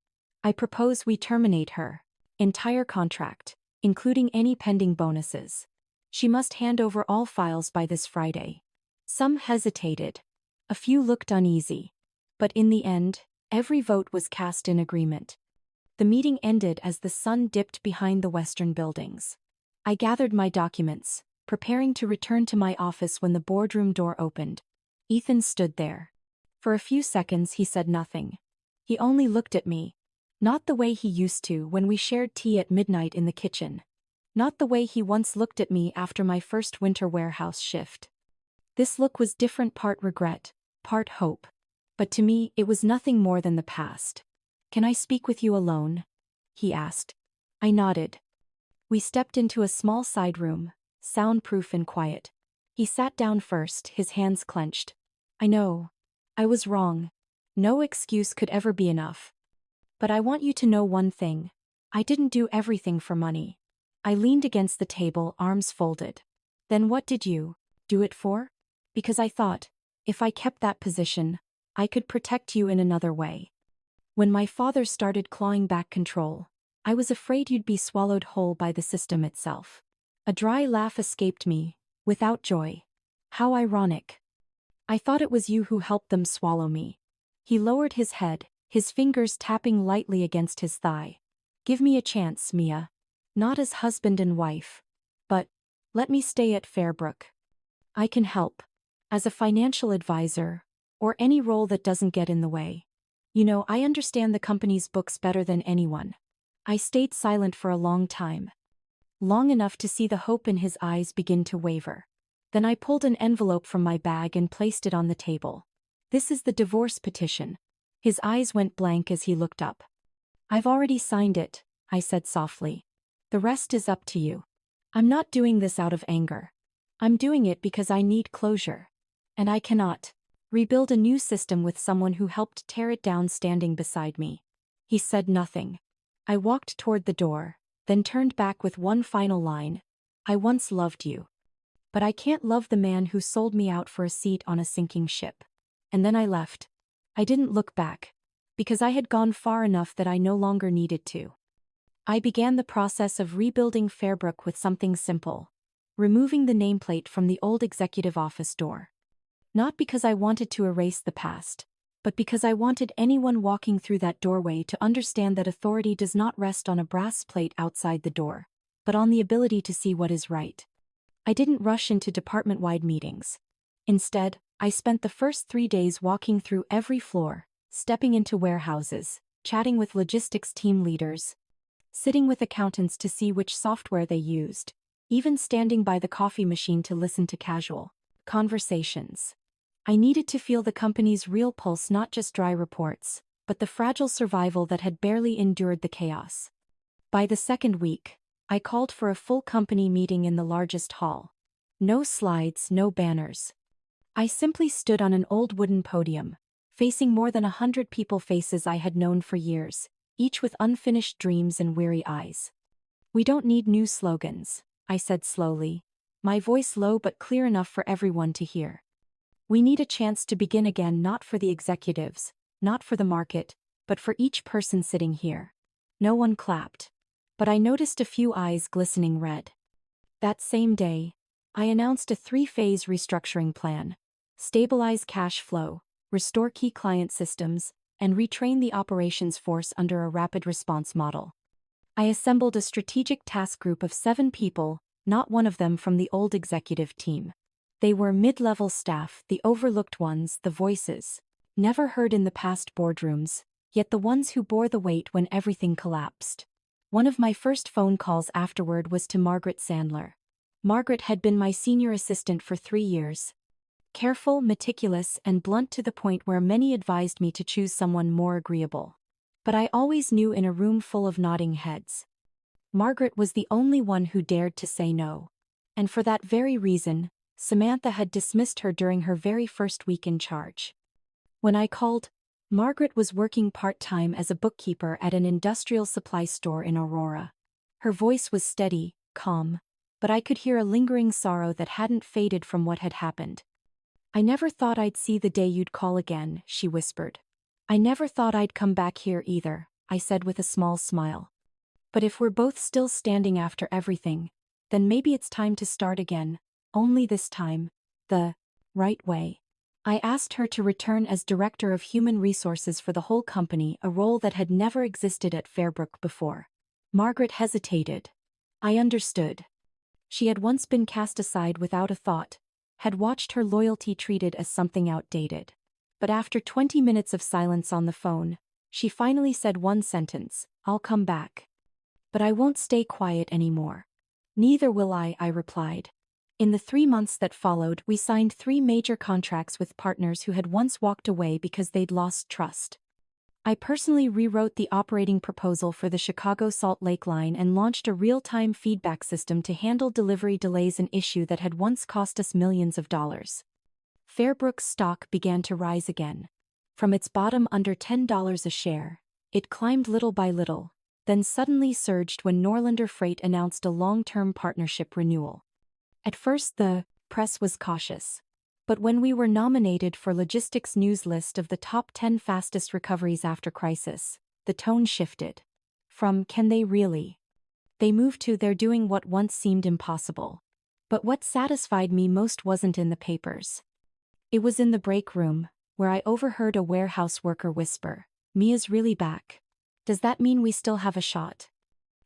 Speaker 1: I propose we terminate her entire contract, including any pending bonuses. She must hand over all files by this Friday. Some hesitated. A few looked uneasy. But in the end, every vote was cast in agreement. The meeting ended as the sun dipped behind the western buildings. I gathered my documents, preparing to return to my office when the boardroom door opened. Ethan stood there. For a few seconds he said nothing. He only looked at me. Not the way he used to when we shared tea at midnight in the kitchen. Not the way he once looked at me after my first winter warehouse shift. This look was different, part regret, part hope. But to me, it was nothing more than the past. "Can I speak with you alone?" he asked. I nodded. We stepped into a small side room, soundproof and quiet. He sat down first, his hands clenched. "I know. I was wrong. No excuse could ever be enough. But I want you to know one thing. I didn't do everything for money." I leaned against the table, arms folded. "Then what did you do it for?" "Because I thought, if I kept that position, I could protect you in another way. When my father started clawing back control, I was afraid you'd be swallowed whole by the system itself." A dry laugh escaped me, without joy. How ironic. "I thought it was you who helped them swallow me." He lowered his head, his fingers tapping lightly against his thigh. "Give me a chance, Mia. Not as husband and wife. But let me stay at Fairbrook. I can help. As a financial advisor, or any role that doesn't get in the way. You know, I understand the company's books better than anyone." I stayed silent for a long time. Long enough to see the hope in his eyes begin to waver. Then I pulled an envelope from my bag and placed it on the table. "This is the divorce petition." His eyes went blank as he looked up. "I've already signed it," I said softly. "The rest is up to you. I'm not doing this out of anger. I'm doing it because I need closure. And I cannot rebuild a new system with someone who helped tear it down standing beside me." He said nothing. I walked toward the door, then turned back with one final line. "I once loved you. But I can't love the man who sold me out for a seat on a sinking ship." And then I left. I didn't look back, because I had gone far enough that I no longer needed to. I began the process of rebuilding Fairbrook with something simple. Removing the nameplate from the old executive office door. Not because I wanted to erase the past, but because I wanted anyone walking through that doorway to understand that authority does not rest on a brass plate outside the door, but on the ability to see what is right. I didn't rush into department-wide meetings. Instead, I spent the first 3 days walking through every floor, stepping into warehouses, chatting with logistics team leaders, sitting with accountants to see which software they used, even standing by the coffee machine to listen to casual conversations. I needed to feel the company's real pulse, not just dry reports, but the fragile survival that had barely endured the chaos. By the second week, I called for a full company meeting in the largest hall. No slides, no banners. I simply stood on an old wooden podium, facing more than 100 people, faces I had known for years, each with unfinished dreams and weary eyes. "We don't need new slogans," I said slowly, my voice low but clear enough for everyone to hear. "We need a chance to begin again, not for the executives, not for the market, but for each person sitting here." No one clapped, but I noticed a few eyes glistening red. That same day, I announced a 3-phase restructuring plan: stabilize cash flow, restore key client systems, and retrain the operations force under a rapid response model. I assembled a strategic task group of 7 people, not one of them from the old executive team. They were mid-level staff, the overlooked ones, the voices never heard in the past boardrooms, yet the ones who bore the weight when everything collapsed. One of my first phone calls afterward was to Margaret Sandler. Margaret had been my senior assistant for 3 years. Careful, meticulous, and blunt to the point where many advised me to choose someone more agreeable. But I always knew in a room full of nodding heads. Margaret was the only one who dared to say no. And for that very reason, Samantha had dismissed her during her very first week in charge. When I called, Margaret was working part-time as a bookkeeper at an industrial supply store in Aurora. Her voice was steady, calm, but I could hear a lingering sorrow that hadn't faded from what had happened. "I never thought I'd see the day you'd call again," she whispered. "I never thought I'd come back here either," I said with a small smile. "But if we're both still standing after everything, then maybe it's time to start again, only this time, the right way." I asked her to return as Director of Human Resources for the whole company, a role that had never existed at Fairbrook before. Margaret hesitated. I understood. She had once been cast aside without a thought, had watched her loyalty treated as something outdated. But after 20 minutes of silence on the phone, she finally said one sentence: "I'll come back. But I won't stay quiet anymore." "Neither will I replied. In the 3 months that followed, we signed 3 major contracts with partners who had once walked away because they'd lost trust. I personally rewrote the operating proposal for the Chicago Salt Lake line and launched a real-time feedback system to handle delivery delays, an issue that had once cost us millions of dollars. Fairbrook's stock began to rise again. From its bottom under $10 a share, it climbed little by little, then suddenly surged when Norlander Freight announced a long-term partnership renewal. At first the press was cautious. But when we were nominated for Logistics News' list of the top 10 fastest recoveries after crisis, the tone shifted. From "can they really?" they moved to "they're doing what once seemed impossible." But what satisfied me most wasn't in the papers. It was in the break room, where I overheard a warehouse worker whisper, "Mia's really back. Does that mean we still have a shot?"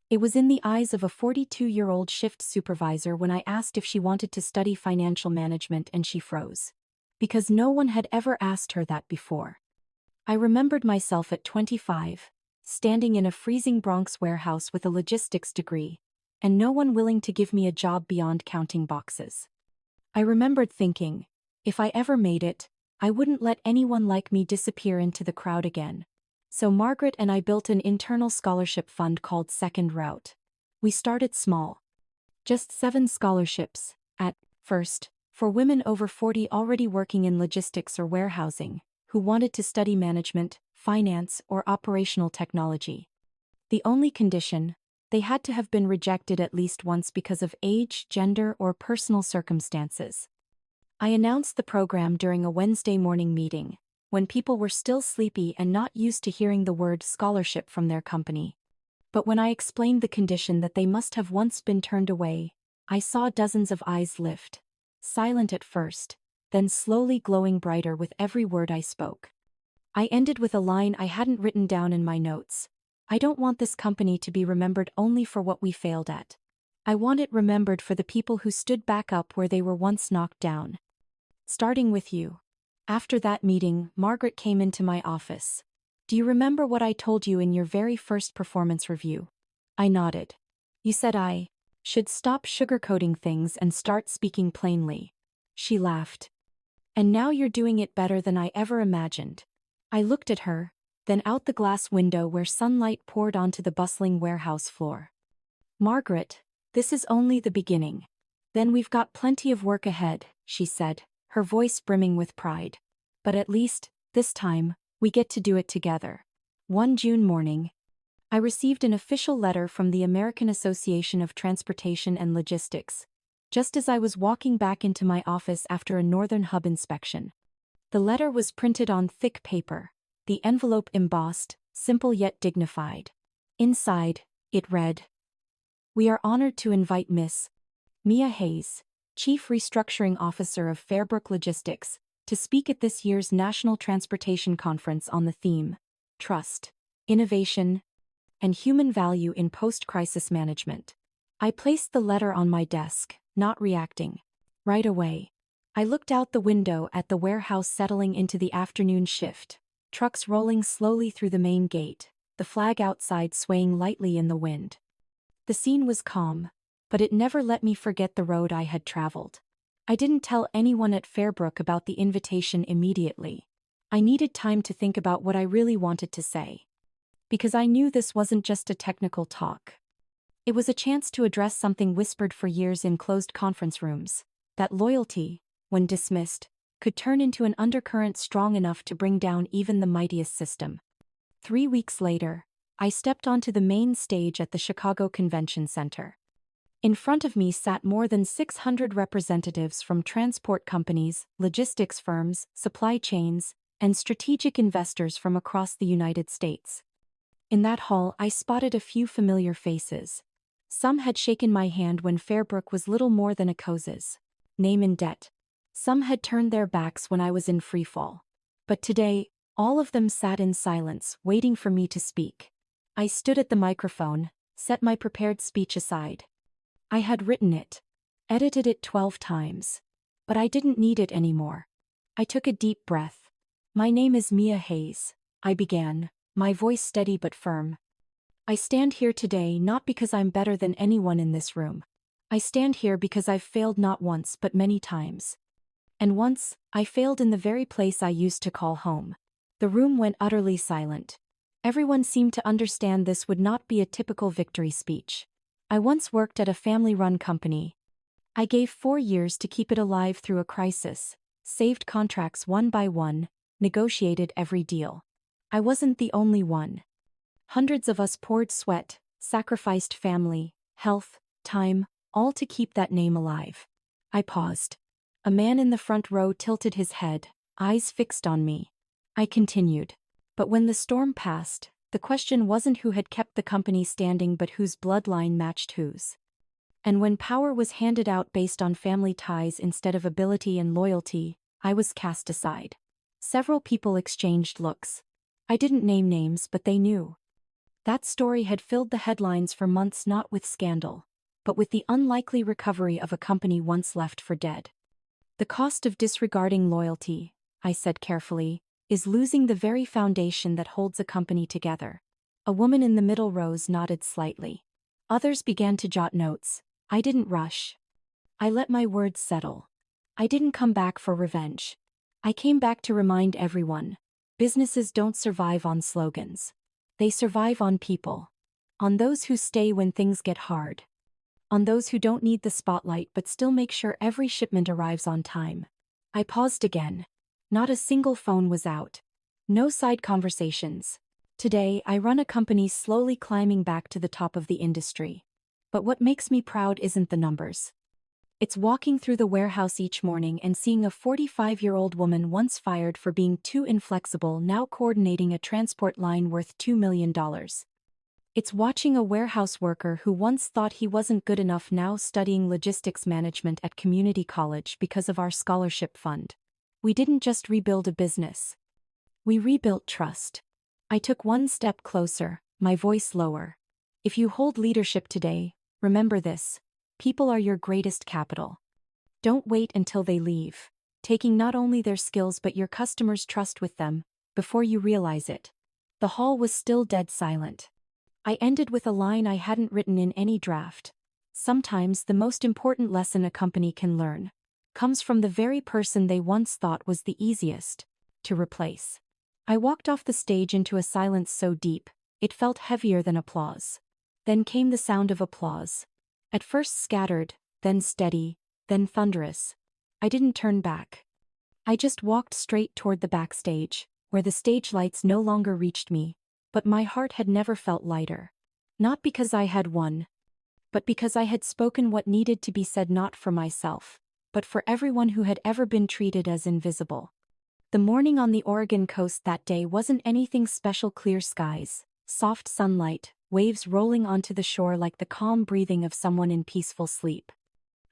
Speaker 1: It was in the eyes of a 42-year-old shift supervisor when I asked if she wanted to study financial management, and she froze. Because no one had ever asked her that before. I remembered myself at 25, standing in a freezing Bronx warehouse with a logistics degree, and no one willing to give me a job beyond counting boxes. I remembered thinking, if I ever made it, I wouldn't let anyone like me disappear into the crowd again. So Margaret and I built an internal scholarship fund called Second Route. We started small. Just 7 scholarships, at first, for women over 40 already working in logistics or warehousing, who wanted to study management, finance, or operational technology. The only condition: they had to have been rejected at least once because of age, gender, or personal circumstances. I announced the program during a Wednesday morning meeting, when people were still sleepy and not used to hearing the word scholarship from their company. But when I explained the condition that they must have once been turned away, I saw dozens of eyes lift. Silent at first, then slowly glowing brighter with every word I spoke. I ended with a line I hadn't written down in my notes. "I don't want this company to be remembered only for what we failed at. I want it remembered for the people who stood back up where they were once knocked down. Starting with you." After that meeting, Margaret came into my office. "Do you remember what I told you in your very first performance review?" I nodded. "You said I should stop sugarcoating things and start speaking plainly." She laughed. "And now you're doing it better than I ever imagined." I looked at her, then out the glass window where sunlight poured onto the bustling warehouse floor. "Margaret, this is only the beginning. Then we've got plenty of work ahead," she said, her voice brimming with pride. "But at least, this time, we get to do it together." One June morning, I received an official letter from the American Association of Transportation and Logistics, just as I was walking back into my office after a Northern Hub inspection. The letter was printed on thick paper, the envelope embossed, simple yet dignified. Inside, it read, "We are honored to invite Miss Mia Hayes, Chief Restructuring Officer of Fairbrook Logistics, to speak at this year's National Transportation Conference on the theme, Trust, Innovation, and Human Value in Post-Crisis Management." I placed the letter on my desk, not reacting. Right away, I looked out the window at the warehouse settling into the afternoon shift, trucks rolling slowly through the main gate, the flag outside swaying lightly in the wind. The scene was calm, but it never let me forget the road I had traveled. I didn't tell anyone at Fairbrook about the invitation immediately. I needed time to think about what I really wanted to say. Because I knew this wasn't just a technical talk. It was a chance to address something whispered for years in closed conference rooms, that loyalty, when dismissed, could turn into an undercurrent strong enough to bring down even the mightiest system. 3 weeks later, I stepped onto the main stage at the Chicago Convention Center. In front of me sat more than 600 representatives from transport companies, logistics firms, supply chains, and strategic investors from across the United States. In that hall, I spotted a few familiar faces. Some had shaken my hand when Fairbrook was little more than a Coz's name in debt. Some had turned their backs when I was in freefall. But today, all of them sat in silence, waiting for me to speak. I stood at the microphone, set my prepared speech aside. I had written it, edited it 12 times. But I didn't need it anymore. I took a deep breath. "My name is Mia Hayes," I began, my voice steady but firm. "I stand here today not because I'm better than anyone in this room. I stand here because I've failed not once but many times. And once, I failed in the very place I used to call home." The room went utterly silent. Everyone seemed to understand this would not be a typical victory speech. I once worked at a family-run company. I gave 4 years to keep it alive through a crisis, saved contracts one by one, negotiated every deal. I wasn't the only one. Hundreds of us poured sweat, sacrificed family, health, time, all to keep that name alive. I paused. A man in the front row tilted his head, eyes fixed on me. I continued. But when the storm passed, the question wasn't who had kept the company standing but whose bloodline matched whose. And when power was handed out based on family ties instead of ability and loyalty, I was cast aside. Several people exchanged looks. I didn't name names, but they knew. That story had filled the headlines for months, not with scandal, but with the unlikely recovery of a company once left for dead. "The cost of disregarding loyalty," I said carefully, "is losing the very foundation that holds a company together." A woman in the middle rows nodded slightly. Others began to jot notes. I didn't rush. I let my words settle. I didn't come back for revenge. I came back to remind everyone. Businesses don't survive on slogans. They survive on people. On those who stay when things get hard. On those who don't need the spotlight but still make sure every shipment arrives on time. I paused again. Not a single phone was out. No side conversations. Today, I run a company slowly climbing back to the top of the industry. But what makes me proud isn't the numbers. It's walking through the warehouse each morning and seeing a 45-year-old woman once fired for being too inflexible now coordinating a transport line worth $2 million. It's watching a warehouse worker who once thought he wasn't good enough now studying logistics management at community college because of our scholarship fund. We didn't just rebuild a business. We rebuilt trust. I took one step closer, my voice lower. If you hold leadership today, remember this. People are your greatest capital. Don't wait until they leave, taking not only their skills but your customers' trust with them, before you realize it. The hall was still dead silent. I ended with a line I hadn't written in any draft. Sometimes the most important lesson a company can learn comes from the very person they once thought was the easiest to replace. I walked off the stage into a silence so deep, it felt heavier than applause. Then came the sound of applause. At first scattered, then steady, then thunderous. I didn't turn back. I just walked straight toward the backstage, where the stage lights no longer reached me, but my heart had never felt lighter. Not because I had won, but because I had spoken what needed to be said, not for myself, but for everyone who had ever been treated as invisible. The morning on the Oregon coast that day wasn't anything special. Clear skies, soft sunlight, waves rolling onto the shore like the calm breathing of someone in peaceful sleep.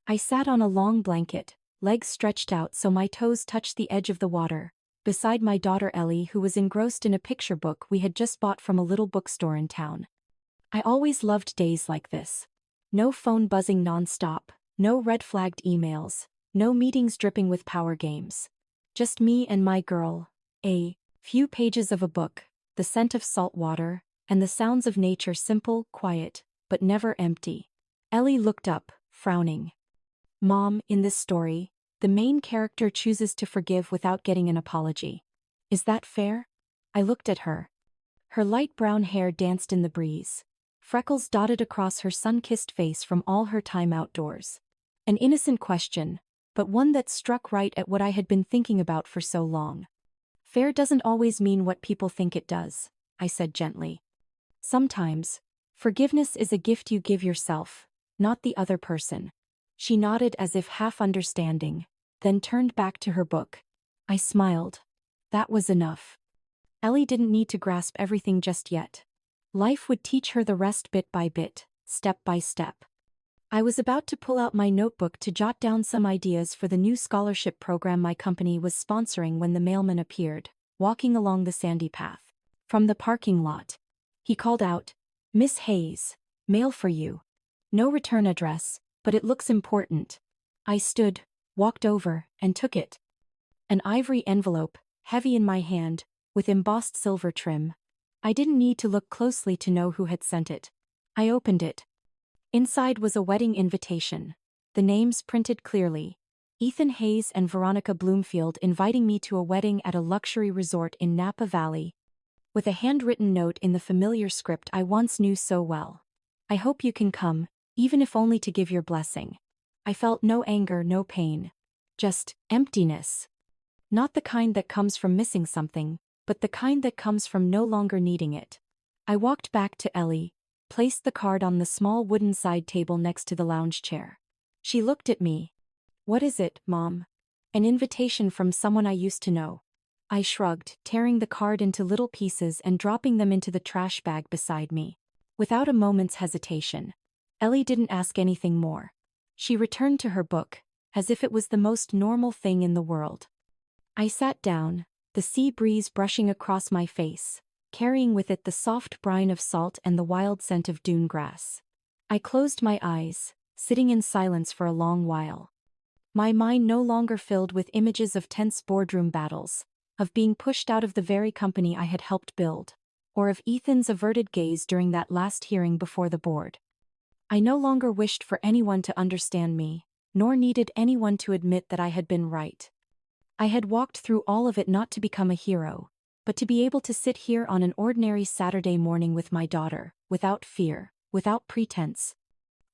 Speaker 1: I sat on a long blanket, legs stretched out so my toes touched the edge of the water, beside my daughter Ellie, who was engrossed in a picture book we had just bought from a little bookstore in town. I always loved days like this. No phone buzzing nonstop, no red-flagged emails, no meetings dripping with power games. Just me and my girl, a few pages of a book, the scent of salt water, and the sounds of nature, simple, quiet, but never empty. Ellie looked up, frowning. "Mom, in this story, the main character chooses to forgive without getting an apology. Is that fair?" I looked at her. Her light brown hair danced in the breeze. freckles dotted across her sun-kissed face from all her time outdoors. An innocent question, but one that struck right at what I had been thinking about for so long. Fair doesn't always mean what people think it does, I said gently. Sometimes, forgiveness is a gift you give yourself, not the other person. She nodded as if half understanding, then turned back to her book. I smiled. That was enough. Ellie didn't need to grasp everything just yet. Life would teach her the rest bit by bit, step by step. I was about to pull out my notebook to jot down some ideas for the new scholarship program my company was sponsoring when the mailman appeared, walking along the sandy path. From the parking lot, he called out, "Miss Hayes, mail for you. No return address, but it looks important." I stood, walked over, and took it. An ivory envelope, heavy in my hand, with embossed silver trim. I didn't need to look closely to know who had sent it. I opened it. Inside was a wedding invitation. The names printed clearly. Ethan Hayes and Veronica Bloomfield inviting me to a wedding at a luxury resort in Napa Valley. With a handwritten note in the familiar script I once knew so well. "I hope you can come, even if only to give your blessing." I felt no anger, no pain. Just emptiness. Not the kind that comes from missing something, but the kind that comes from no longer needing it. I walked back to Ellie, placed the card on the small wooden side table next to the lounge chair. She looked at me. "What is it, Mom?" "An invitation from someone I used to know." I shrugged, tearing the card into little pieces and dropping them into the trash bag beside me. Without a moment's hesitation. Ellie didn't ask anything more. She returned to her book, as if it was the most normal thing in the world. I sat down, the sea breeze brushing across my face, carrying with it the soft brine of salt and the wild scent of dune grass. I closed my eyes, sitting in silence for a long while. My mind no longer filled with images of tense boardroom battles, of being pushed out of the very company I had helped build, or of Ethan's averted gaze during that last hearing before the board. I no longer wished for anyone to understand me, nor needed anyone to admit that I had been right. I had walked through all of it not to become a hero, but to be able to sit here on an ordinary Saturday morning with my daughter, without fear, without pretense,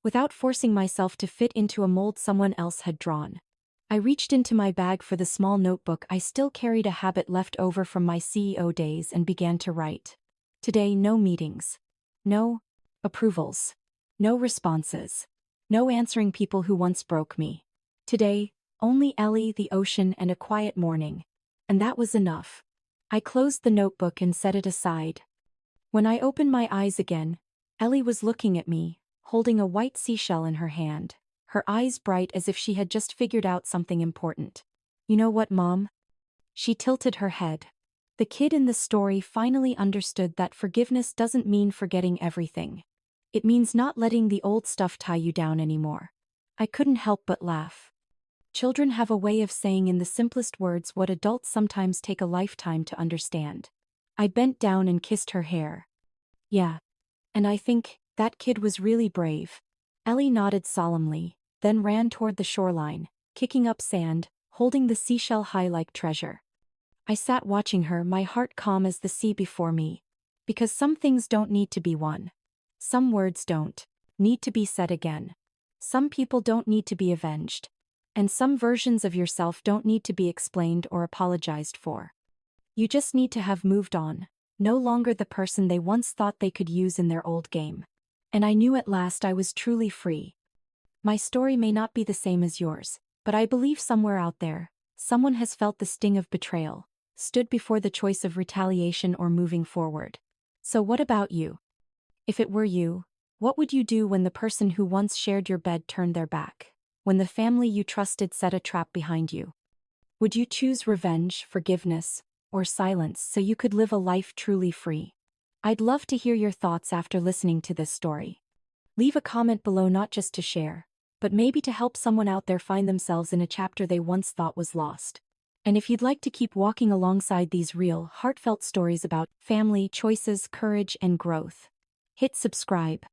Speaker 1: without forcing myself to fit into a mold someone else had drawn. I reached into my bag for the small notebook I still carried, a habit left over from my CEO days, and began to write. Today, no meetings. No approvals. No responses. No answering people who once broke me. Today, only Ellie, the ocean, and a quiet morning. And that was enough. I closed the notebook and set it aside. When I opened my eyes again, Ellie was looking at me, holding a white seashell in her hand, her eyes bright as if she had just figured out something important. "You know what, Mom?" She tilted her head. The kid in the story finally understood that forgiveness doesn't mean forgetting everything. It means not letting the old stuff tie you down anymore. I couldn't help but laugh. Children have a way of saying in the simplest words what adults sometimes take a lifetime to understand. I bent down and kissed her hair. "Yeah. And I think that kid was really brave." Ellie nodded solemnly, then ran toward the shoreline, kicking up sand, holding the seashell high like treasure. I sat watching her, my heart calm as the sea before me. Because some things don't need to be won. Some words don't need to be said again. Some people don't need to be avenged. And some versions of yourself don't need to be explained or apologized for. You just need to have moved on, no longer the person they once thought they could use in their old game. And I knew at last I was truly free. My story may not be the same as yours, but I believe somewhere out there, someone has felt the sting of betrayal, stood before the choice of retaliation or moving forward. So what about you? If it were you, what would you do when the person who once shared your bed turned their back? When the family you trusted set a trap behind you? Would you choose revenge, forgiveness, or silence so you could live a life truly free? I'd love to hear your thoughts after listening to this story. Leave a comment below, not just to share, but maybe to help someone out there find themselves in a chapter they once thought was lost. And if you'd like to keep walking alongside these real, heartfelt stories about family, choices, courage, and growth, hit subscribe.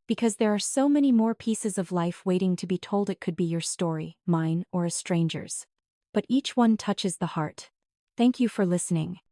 Speaker 1: Because there are so many more pieces of life waiting to be told. It could be your story, mine, or a stranger's. But each one touches the heart. Thank you for listening.